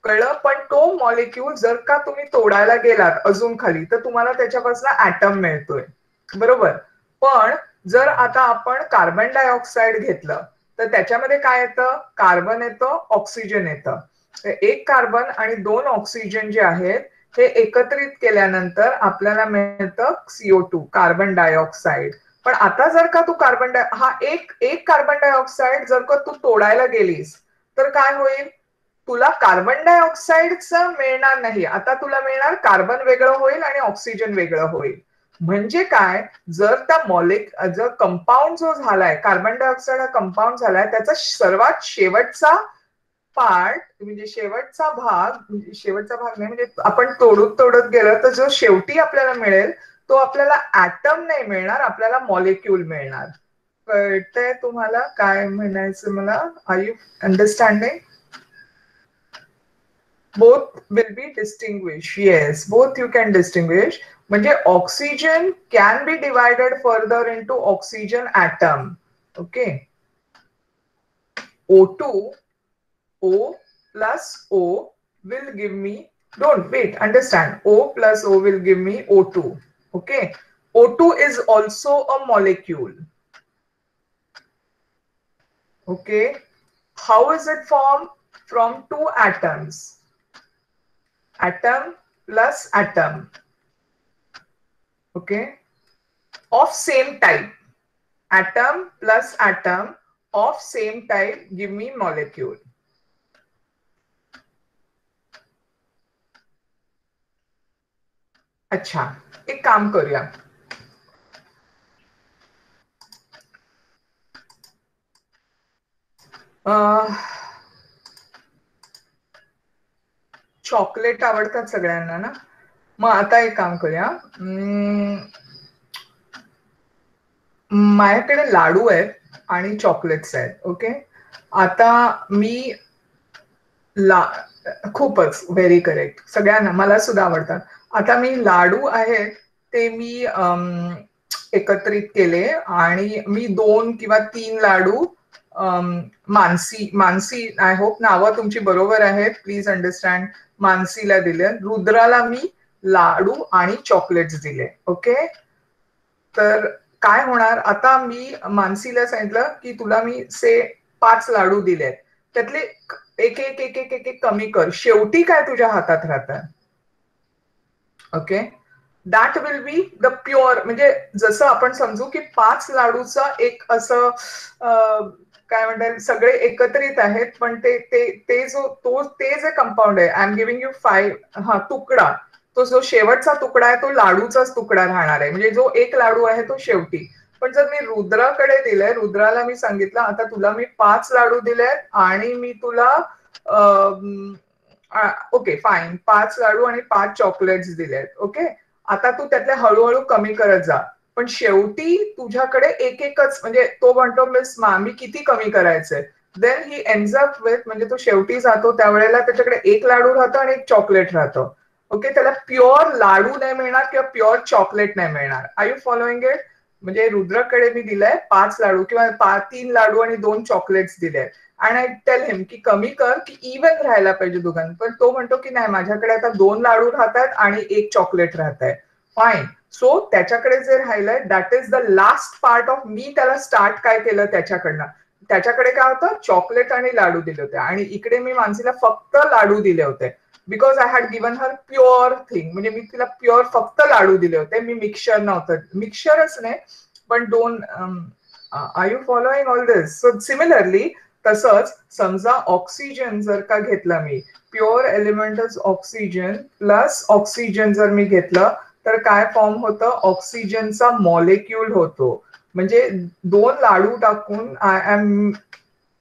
Speaker 1: कळलं? पण तो मॉलिक्यूल जर का तुम्ही तोडायला गेलात अजून खाली तर तुम्हाला त्याच्यापासून ॲटम मिळतोय. बरोबर. पण जर आता आपण कार्बन डायऑक्साईड घेतलं तर त्याच्यामध्ये काय येतं? कार्बन येतं, ऑक्सिजन येतं. एक कार्बन आणि दोन ऑक्सिजन जे आहेत हे एकत्रित केल्यानंतर आपल्याला मिळतं CO2, कार्बन डायऑक्साईड. पण आता जर का तू एक कार्बन डायऑक्साईड जर का तू तोडायला गेलीस तर काय होईल? तुला कार्बन डायऑक्साईडचं मिळणार नाही. आता तुला मिळणार कार्बन वेगळं होईल आणि ऑक्सिजन वेगळं होईल. म्हणजे काय? जर कंपाऊंड जो झालाय, कार्बन डायऑक्साईड हा कंपाऊंड झालाय, त्याचा सर्वात शेवटचा पार्ट म्हणजे शेवटचा भाग नाही, म्हणजे आपण तोडत गेलं तर जो शेवटी आपल्याला मिळेल तो आपल्याला ॲटम नाही मिळणार, आपल्याला मॉलिक्यूल मिळणार. कळतंय तुम्हाला काय म्हणायचं मला? Are you understanding? Both will be distinguished. Yes, both you can distinguish. म्हणजे oxygen can be divided further into oxygen atom. Okay. O2, O plus O will give me, don't wait, understand. O plus O will give me O2. Okay. O2 is also a molecule. Okay. How is it formed? From two atoms. Atom plus atom. Okay. Of same type. Atom plus atom of same type give me molecule. अच्छा, एक काम करूया. Chocolate आवडतात सगळ्यांना ना? मग आता एक काम करूया. माझ्याकडे लाडू आहेत आणि चॉकलेट्स आहेत. ओके. आता मी खूपच व्हेरी करेक्ट, सगळ्यांना, मला सुद्धा आवडतात. आता मी लाडू आहेत ते मी एकत्रित केले आणि मी 2 किंवा 3 लाडू मानसी, आय होप नावं तुमची बरोबर आहेत, प्लीज अंडरस्टँड, मानसीला दिले. रुद्राला मी लाडू आणि चॉकलेट्स दिले. ओके. तर काय होणार, आता मी मानसीला सांगितलं की तुला मी 5 लाडू दिलेत, त्यातले एक एक एक एक एक कमी कर, शेवटी काय तुझ्या हातात राहतं. Okay. That will be the pure, म्हणजे जसं आपण समजू की 5 लाडूचं एक असं काय म्हणतात, सगळे एकत्रित आहेत, पण ते जे कंपाऊंड आहे, आय एम गिव्हिंग यू 5, तुकडा, तो जो शेवटचा तुकडा आहे तो लाडूचाच तुकडा राहणार आहे, म्हणजे जो एक लाडू आहे तो शेवटी. पण जर मी रुद्राकडे दिलंय, रुद्राला मी सांगितलं आता तुला मी 5 लाडू दिलेत आणि मी तुला ओके फाईन 5 लाडू आणि 5 चॉकलेट्स दिलेत. ओके, आता तू त्यातले हळूहळू कमी करत जा. पण शेवटी तुझ्याकडे एक एकच, म्हणजे तो म्हणतो मिस मी किती कमी करायचंय. Then he ends up with, म्हणजे तो शेवटी जातो त्यावेळेला त्याच्याकडे एक लाडू राहतो आणि एक चॉकलेट राहतं. ओके, त्याला प्युअर लाडू नाही मिळणार किंवा प्युअर चॉकलेट नाही मिळणार. Are you following it? म्हणजे रुद्रकडे मी दिलंय 5 लाडू किंवा 3 लाडू आणि 2 चॉकलेट्स दिले आणि आय टेल हिम की कमी कर की इव्हन राहायला पाहिजे दोघांना. पण तो म्हणतो की नाही, माझ्याकडे आता 2 लाडू राहतात आणि एक चॉकलेट राहत आहे. फाईन. सो त्याच्याकडे जे राहिलंय that is the last part of, मी त्याला स्टार्ट काय केलं त्याच्याकडनं. त्याच्याकडे काय होतं, चॉकलेट आणि लाडू दिले होते आणि इकडे मी मानसीला फक्त लाडू दिले होते. Because I had given her pure thing, म्हणजे मी तिला प्युअर फक्त लाडू दिले होते, मी मिक्सर नव्हतं, मिक्सरच नाही पण 2. Are you following all this? So similarly तसंच समजा ऑक्सिजन जर का घेतला मी, प्युअर एलिमेंटच ऑक्सिजन प्लस ऑक्सिजन जर मी घेतलं तर काय फॉर्म होतं, ऑक्सिजनचा मॉलिक्यूल होतो. म्हणजे 2 लाडू टाकून I am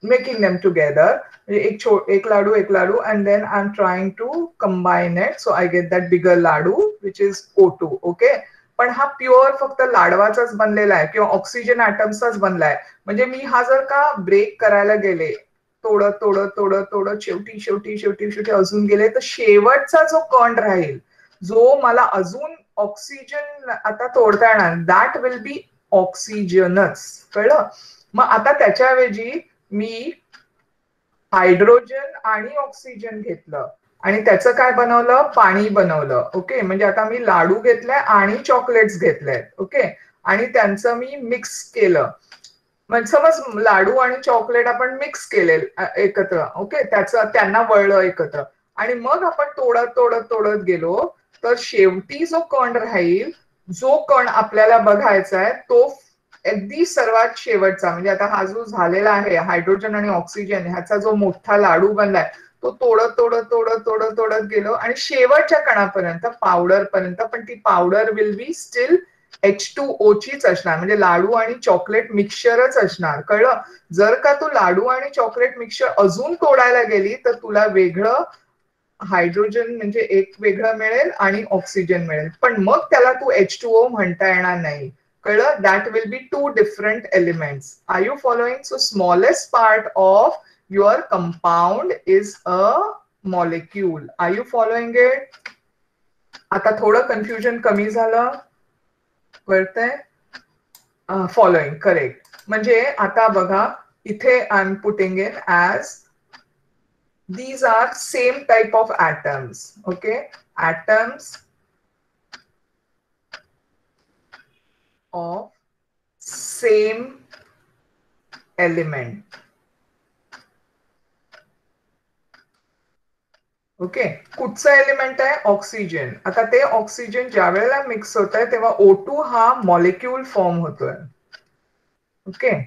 Speaker 1: making them together, एक लाडू and then I'm trying to combine it so I get that bigger laddoo which is O2. Okay, पण हा प्युअर फक्त लाडवाचाच बनलेला आहे किंवा ऑक्सिजन ॲटम्सचाच बनलाय. म्हणजे मी हा जर का ब्रेक करायला गेले, तोडत तोडत तोडत तोडत शेवटी शेवटी शेवटी शेवटी अजून गेले तर शेवटचा जो कण राहील, जो मला अजून ऑक्सिजन आता तोडता येणार, दॅट विल बी ऑक्सिजनच. कळलं? मग आता त्याच्याऐवजी मी हायड्रोजन आणि ऑक्सिजन घेतलं आणि त्याचं काय बनवलं, पाणी बनवलं. ओके, म्हणजे आता मी लाडू घेतलाय आणि चॉकलेट्स घेतलेत. ओके, आणि त्यांचं मी मिक्स केलं. म्हणजे समज लाडू आणि चॉकलेट आपण मिक्स केले एकत्र. ओके, त्याचं त्यांना वळलं एकत्र आणि मग आपण तोडत तोडत तोडत गेलो तर शेवटी जो कण राहील, जो कण आपल्याला बघायचा आहे तो अगदी सर्वात शेवटचा, म्हणजे आता हा जो झालेला आहे हायड्रोजन आणि ऑक्सिजन ह्याचा जो मोठा लाडू बनलाय तो तोडत तोडत तोडत तोडत तोडत गेलो आणि शेवटच्या कणापर्यंत, पावडर पर्यंत. पण ती powder will be steel H2O चीच असणार, म्हणजे लाडू आणि चॉकलेट मिक्सचरच असणार. कळलं? जर का तू लाडू आणि चॉकलेट मिक्सचर अजून तोडायला गेली तर तुला वेगळं हायड्रोजन म्हणजे एक वेगळं मिळेल आणि ऑक्सिजन मिळेल, पण मग त्याला तू H2O म्हणता येणार नाही. कळलं? That will be 2 different elements. Are you following? So smallest part of your compound is a molecule. Are you following it? आता थोडं कन्फ्युजन कमी झालं, कळतंय? Following correct. म्हणजे आता बघा इथे I am putting in as these are same type of atoms. Okay, atoms of same element. Okay, कुठचं एलिमेंट आहे, ऑक्सिजन. आता ते ऑक्सिजन ज्या वेळेला मिक्स होत आहे तेव्हा O2 हा मॉलिक्यूल फॉर्म होतोय. Okay,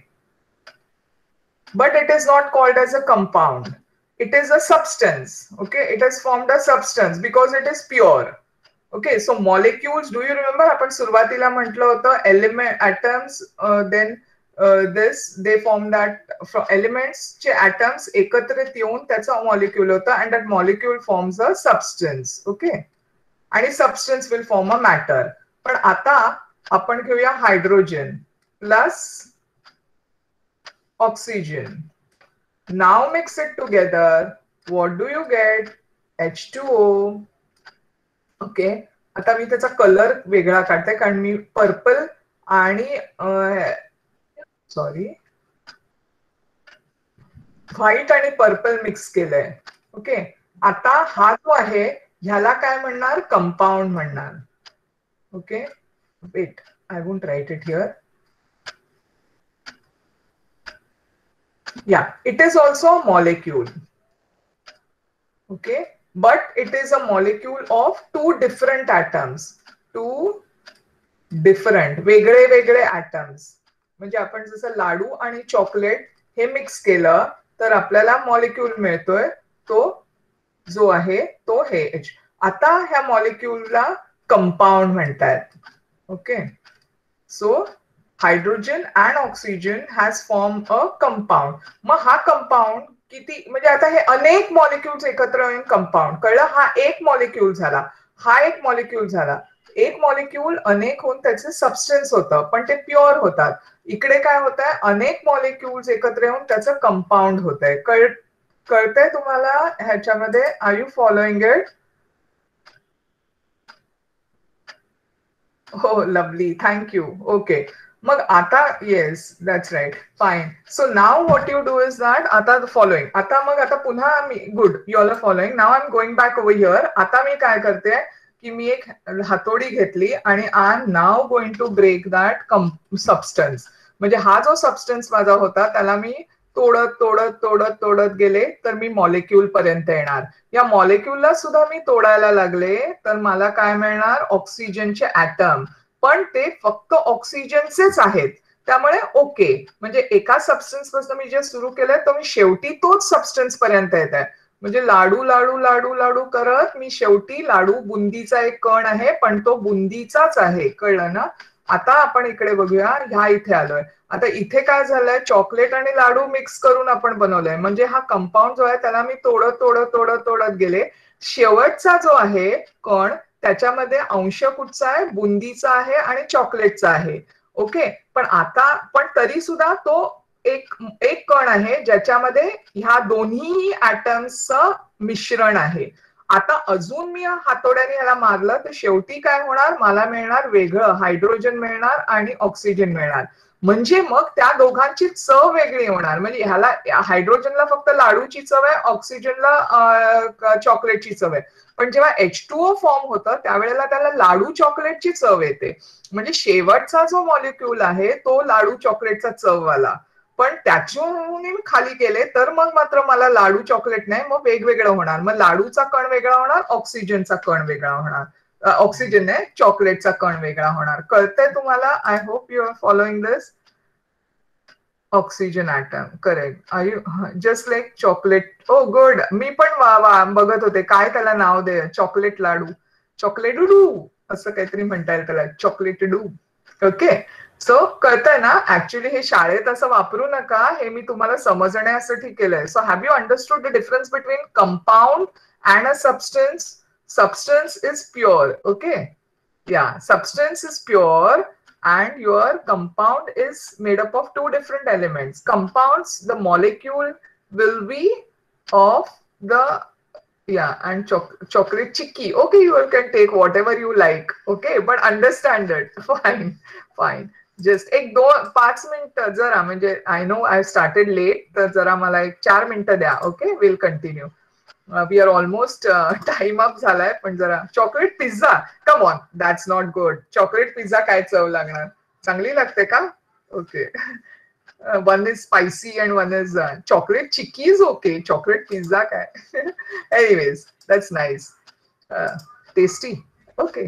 Speaker 1: but it is not called as a compound. It is a substance. Okay, it has formed a substance because it is pure. Okay, so molecules, do you remember आपण सुरुवातीला म्हटलं होतं element atoms, then this they form that from elements चे atoms एकत्रित येऊन त्याचा molecule होतं and that molecule forms a substance. Okay, आणि substance will form a matter. पण आता आपण घेऊया hydrogen plus oxygen. Now mix it together. What do you get? H2O. Okay, आता मी त्याचा कलर वेगळा काढते कारण मी पर्पल आणि सॉरी व्हाईट आणि पर्पल मिक्स केलंय. ओके, आता हा जो आहे ह्याला काय म्हणणार, कंपाऊंड म्हणणार. Okay, wait, I won't write it here. Yeah, it is also a molecule. Okay, but it is a molecule of 2 different atoms. 2 different वेगळे वेगळे atoms. म्हणजे आपण जसं लाडू आणि चॉकलेट हे मिक्स केलं तर आपल्याला मॉलिक्यूल मिळतोय, तो जो आहे तो हे H. आता ह्या मॉलिक्यूलला कंपाऊंड म्हणतात. Okay, so hydrogen and oxygen has form a compound. मग हा कंपाऊंड किती, म्हणजे आता हे अनेक मॉलिक्युल्स एकत्र येऊन कंपाऊंड, कळलं? हा एक मॉलिक्यूल झाला, हा एक मॉलिक्यूल झाला, एक मॉलिक्यूल अनेक होऊन त्याचे सबस्टन्स होतं, पण ते प्युअर होतात. इकडे काय होत आहे, अनेक मॉलिक्युल्स एकत्र येऊन त्याचं कंपाऊंड होत आहे. कळतंय तुम्हाला ह्याच्यामध्ये? Are you following it? हो, लवली, थँक्यू. ओके, मग आता yes, that's right, fine. So now what you do is that, आता फॉलोइंग, आता मग आता पुन्हा मी, good, you are following. Now I am going back over here. आता मी काय करते की मी एक हातोडी घेतली आणि I am now going to break that substance. म्हणजे हा जो सबस्टन्स माझा होता त्याला मी तोडत तोडत तोडत तोडत गेले तर मी मॉलिक्यूल पर्यंत येणार. या मॉलिक्यूलला सुद्धा मी तोडायला लागले तर मला काय मिळणार, ऑक्सिजनचे ॲटम. पण ते फक्त ऑक्सिजनचेच आहेत, त्यामुळे ओके. म्हणजे एका सबस्टन्स पासून मी जे सुरू केलंय तर मी शेवटी तोच सबस्टन्स पर्यंत येत आहे. म्हणजे लाडू लाडू लाडू लाडू करत मी शेवटी, लाडू बुंदीचा एक कण आहे पण तो बुंदीचाच आहे, कळलं ना? आता आपण इकडे बघूया, ह्या इथे आलोय. आता इथे काय झालंय, चॉकलेट आणि लाडू मिक्स करून आपण बनवलंय. म्हणजे हा कंपाऊंड जो आहे त्याला मी तोडत तोडत तोडत तोडत गेले. शेवटचा जो आहे कण त्याच्यामध्ये अंश कुठचा आहे, बुंदीचा आहे आणि चॉकलेटचा आहे. ओके, पण आता पण तरी सुद्धा तो एक एक कण आहे ज्याच्यामध्ये ह्या दोन्ही ॲटम्सचं मिश्रण आहे. आता अजून मी हातोड्याने ह्याला मारलं तर शेवटी काय होणार, मला मिळणार वेगळं हायड्रोजन मिळणार आणि ऑक्सिजन मिळणार. म्हणजे मग त्या दोघांची चव वेगळी होणार. म्हणजे ह्याला हायड्रोजनला फक्त लाडूची चव आहे, ऑक्सिजनला चॉकलेटची चव आहे. पण जेव्हा H2O फॉर्म होतं त्यावेळेला त्याला लाडू चॉकलेटची चव येते. म्हणजे शेवटचा जो मॉलिक्यूल आहे तो लाडू चॉकलेटचा चववाला. पण त्याच्याहून खाली गेले तर मग मात्र मला लाडू चॉकलेट नाही, मग वेगवेगळं होणार. मग लाडूचा कण वेगळा होणार, ऑक्सिजनचा कण वेगळा होणार. ऑक्सिजन आहे, चॉकलेटचा कण वेगळा होणार. कळतंय तुम्हाला? I hope you are following this. Oxygen atom, correct. Are you just like chocolate? Oh good. मी पण बघत होते काय त्याला नाव दे, चॉकलेट लाडू, चॉकलेट डू असं काहीतरी म्हणता येईल त्याला, चॉकलेट डू. ओके, सो कळतंय ना? ऍक्च्युली हे शाळेत असं वापरू नका, हे मी तुम्हाला समजण्यासाठी केलंय. So have you understood the difference between compound and a substance? Substance is pure, okay? Yeah, substance is pure and your compound is made up of two different elements. Compounds, the molecule will be of the, yeah, and chocolate chicky. Okay, you can take whatever you like. Okay, but understand it. Fine, fine. Just एक दोन 5 मिनिटं जरा, म्हणजे I know I started late, तर जरा मला एक 4 मिनिटं द्या. Okay, will continue. We are almost time up झालाय, पण जरा chocolate pizza, come on, that's not good. Chocolate pizza काय चव लागणार, चांगली लागते का? Okay, one is spicy and one is chocolate chikki is okay, chocolate pizza काय? Anyways, that's nice, tasty. Okay.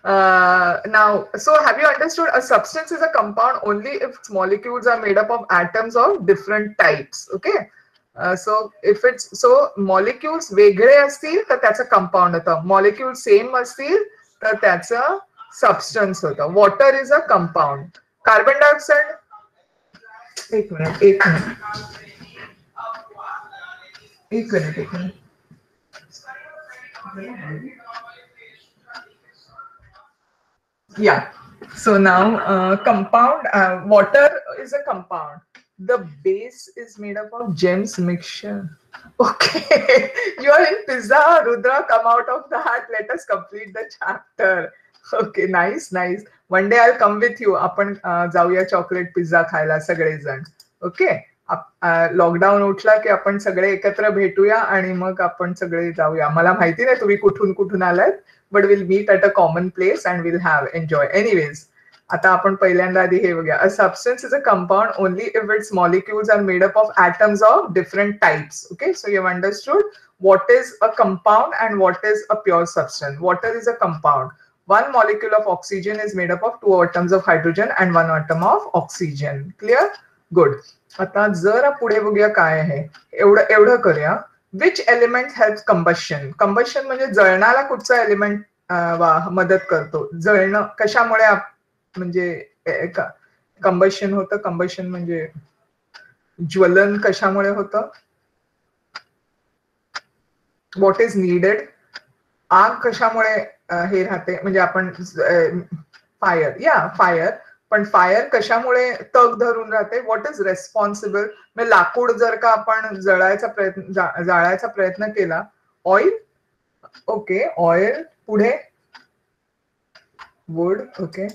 Speaker 1: Now, so have you understood? A substance is a compound only if its molecules are made up of atoms of different types. Okay. So if it's so molecules वेगळे असतील तर त्याचं compound होतं, molecule same असतील तर त्याचं substance होतं. Water is a compound. Carbon dioxide, एक मिनिट एक मिनिट एक मिनिट एक minute. Yeah. So now, compound, water is a compound. The base is made up of gems mixture. Okay, you are in pizza, Rudra. Come out of that. Let us complete the chapter. Okay, nice, nice. One day I'll come with you. आपण जाऊया chocolate pizza खायला सगळेजण. Okay, lockdown उठला की आपण सगळे एकत्र भेटूया आणि मग आपण सगळे जाऊया. मला माहिती नाही तुम्ही कुठून कुठून आलात, but will meet at a common place and will have enjoy. Anyways, आता आपण पहिल्यांदा आधी हे बघूया. A substance is a compound only if it's molecules are made up of atoms of different types. Okay, so you have understood what is a compound and what is a pure substance. Water is a compound. One molecule of oxygen is made up of 2 atoms of hydrogen and 1 atom of oxygen. Clear? Good. आता जरा पुढे बघूया काय आहे. एवढं करूया. Which element help combustion. Combustion म्हणजे जळणाला कुठचा एलिमेंट मदत करतो. जळणं कशामुळे म्हणजे कंबशन होतं. कंबशन म्हणजे ज्वलन कशामुळे होतं. What is needed. आग कशामुळे हे राहते म्हणजे आपण फायर फायर. पण फायर कशामुळे तग धरून राहते. What is responsible. म्हणजे लाकूड जर का आपण जाळायचा प्रयत्न केला. ऑइल. Okay oil. पुढे wood. Okay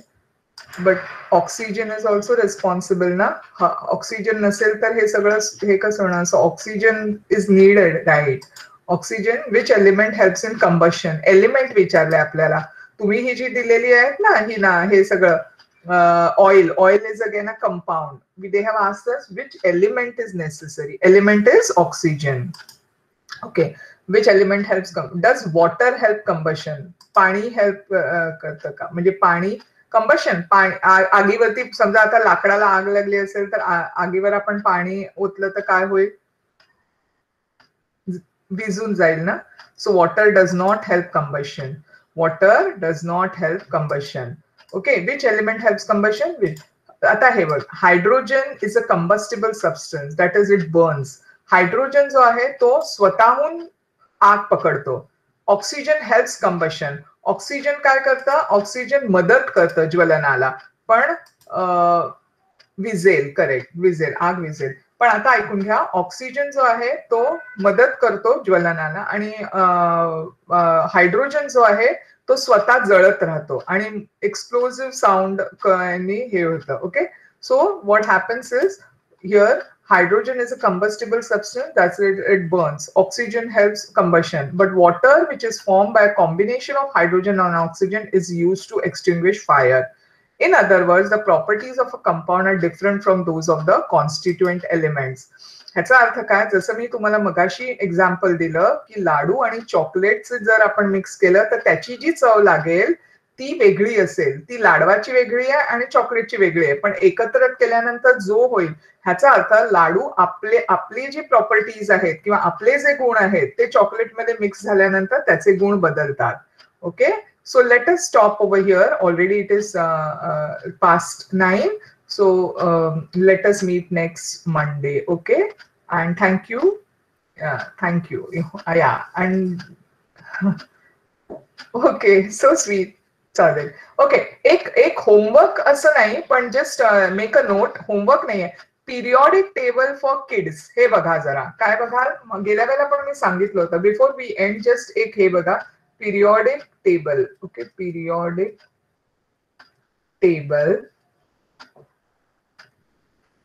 Speaker 1: but oxygen is also responsible ना. ऑक्सिजन नसेल तर हे सगळं हे कसं होणार. So oxygen is needed right. Oxygen. Which element helps in combustion. Element विचारलंय आपल्याला. तुम्ही ही जी दिलेली आहेत ना ही ना हे सगळं oil. Oil is again a compound. They have asked us which element is necessary. Element is oxygen. Okay. Which element helps does water help combustion. पाणी help करतं का. म्हणजे पाणी कंबशन. आगीवरती समजा आता लाकडाला आग लागली असेल तर आगीवर आपण पाणी ओतलं तर काय होईल. विझून जाईल ना. So water does not help combustion. Water does not help combustion. Okay. Which element helps combustion. आता हे बघ. Hydrogen is a combustible substance that is it Burns. Hydrogen जो आहे तो स्वतःहून आग पकडतो. Oxygen helps combustion. ऑक्सिजन काय करतं. ऑक्सिजन मदत करतं ज्वलनाला. पण विझेल. करेक्ट. विझेल. आग विझेल. पण आता ऐकून घ्या. ऑक्सिजन जो आहे तो मदत करतो ज्वलनाला आणि हायड्रोजन जो आहे तो स्वतः जळत राहतो आणि एक्सप्लोजिव्ह साऊंड हे होतं. Okay. So what happens is here hydrogen is a combustible substance, that's it burns. Oxygen helps combustion, but water which is formed by a combination of hydrogen and oxygen is used to extinguish fire. In other words, the properties of a compound are different from those of the constituent elements. ह्याचा अर्थ काय. जसं मी तुम्हाला मगाशी example दिलं की लाडू आणि चॉकलेटचं जर आपण मिक्स केलं तर त्याची जी चव लागेल ती वेगळी असेल. ती लाडवाची वेगळी आहे आणि चॉकलेटची वेगळी आहे. पण एकत्र केल्यानंतर जो होईल ह्याचा अर्थ लाडू आपले जे प्रॉपर्टीज आहेत किंवा आपले जे गुण आहेत ते चॉकलेटमध्ये मिक्स झाल्यानंतर त्याचे गुण बदलतात. Okay. So let us stop over here. Already it is past 9. So let us meet next Monday. Okay. And thank you. Yeah, thank you. Yeah. And okay. So sweet. चालेल. ओके. एक homework असं नाही पण just make a note. Homework नाहीये. Periodic table for kids. हे बघा जरा. काय बघा. गेल्या वेळेला पण मी सांगितलं होतं. बिफोर वी एंड जस्ट एक हे बघा. Periodic table. Okay. Periodic table.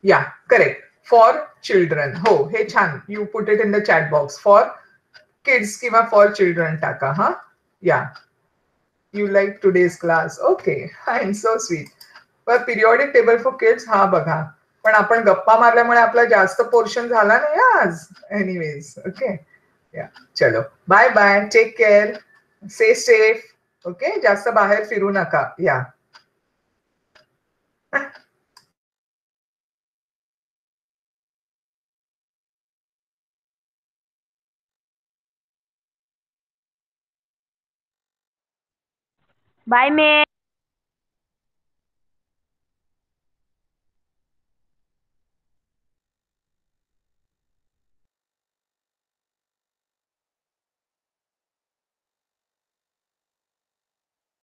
Speaker 1: या करेक्ट. For children. हो हे छान. You put it in the chat box. For kids किंवा फॉर चिल्ड्रन टाका. हा. या. You like today's class. Okay, fine, so sweet. पण पिरियॉडिक टेबल फॉर किड्स हा बघा. पण आपण गप्पा मारल्यामुळे आपला जास्त पोर्शन झाला नाही आज. एनिवेज. ओके. या. चलो. Bye bye. Take care. Say safe. Okay. जास्त बाहेर फिरू नका. या.
Speaker 2: बाय मे